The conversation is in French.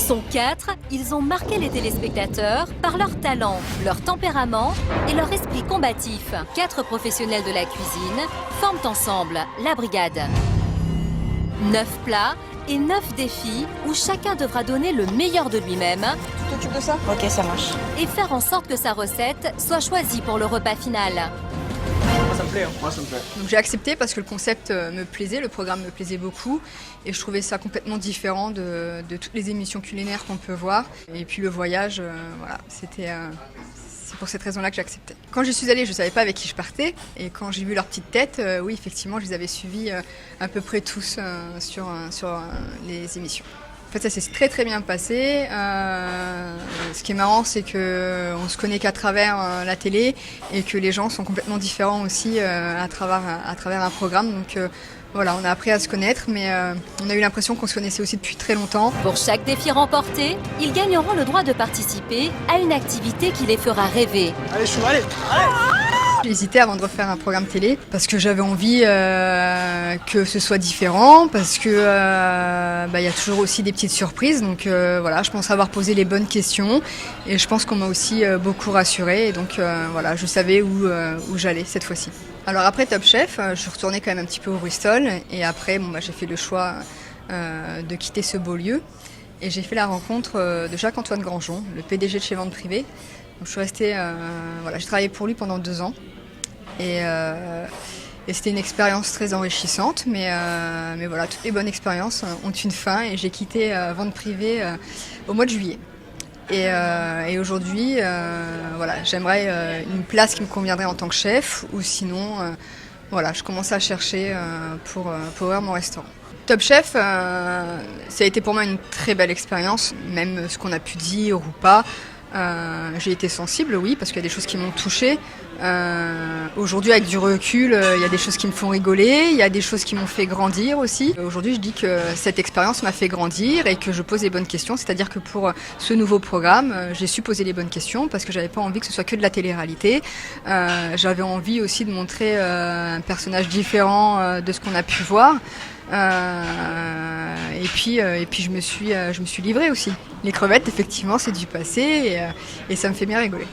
sont 4, ils ont marqué les téléspectateurs par leur talent, leur tempérament et leur esprit combatif. 4 professionnels de la cuisine forment ensemble la brigade. 9 plats et 9 défis où chacun devra donner le meilleur de lui-même. Tu t'occupes de ça? Ok, ça marche. Et faire en sorte que sa recette soit choisie pour le repas final. Moi ça me plaît, moi ça me plaît. Donc j'ai accepté parce que le concept me plaisait, le programme me plaisait beaucoup et je trouvais ça complètement différent de toutes les émissions culinaires qu'on peut voir. Et puis le voyage, voilà, c'est pour cette raison-là que j'ai accepté. Quand j'y suis allée, je ne savais pas avec qui je partais et quand j'ai vu leur petite tête, oui effectivement je les avais suivis à peu près tous sur les émissions. En fait, ça s'est très très bien passé. Ce qui est marrant, c'est qu'on se connaît qu'à travers la télé et que les gens sont complètement différents aussi à travers un programme. Donc voilà, on a appris à se connaître, mais on a eu l'impression qu'on se connaissait aussi depuis très longtemps. Pour chaque défi remporté, ils gagneront le droit de participer à une activité qui les fera rêver. Allez chou, allez. J'ai hésité avant de refaire un programme télé parce que j'avais envie que ce soit différent, parce que y a toujours aussi des petites surprises. Donc voilà, je pense avoir posé les bonnes questions et je pense qu'on m'a aussi beaucoup rassurée. Et donc voilà, je savais où j'allais cette fois-ci. Alors après Top Chef, je suis retournée quand même un petit peu au Bristol et après j'ai fait le choix de quitter ce beau lieu et j'ai fait la rencontre de Jacques-Antoine Grandjean, le PDG de chez Vente Privée. Donc, je suis restée, j'ai travaillé pour lui pendant 2 ans et c'était une expérience très enrichissante, mais voilà, toutes les bonnes expériences ont une fin et j'ai quitté Vente Privée au mois de juillet. Et aujourd'hui, voilà, j'aimerais une place qui me conviendrait en tant que chef ou sinon, voilà, je commence à chercher pour ouvrir mon restaurant. Top Chef, ça a été pour moi une très belle expérience, même ce qu'on a pu dire ou pas. J'ai été sensible, oui, parce qu'il y a des choses qui m'ont touchée. Aujourd'hui, avec du recul, il y a des choses qui me font rigoler, il y a des choses qui m'ont fait grandir aussi. Aujourd'hui, je dis que cette expérience m'a fait grandir et que je pose les bonnes questions. C'est-à-dire que pour ce nouveau programme, j'ai su poser les bonnes questions parce que j'avais pas envie que ce soit que de la télé-réalité. J'avais envie aussi de montrer un personnage différent de ce qu'on a pu voir. Et puis je me suis livrée aussi. Les crevettes, effectivement, c'est du passé et ça me fait bien rigoler.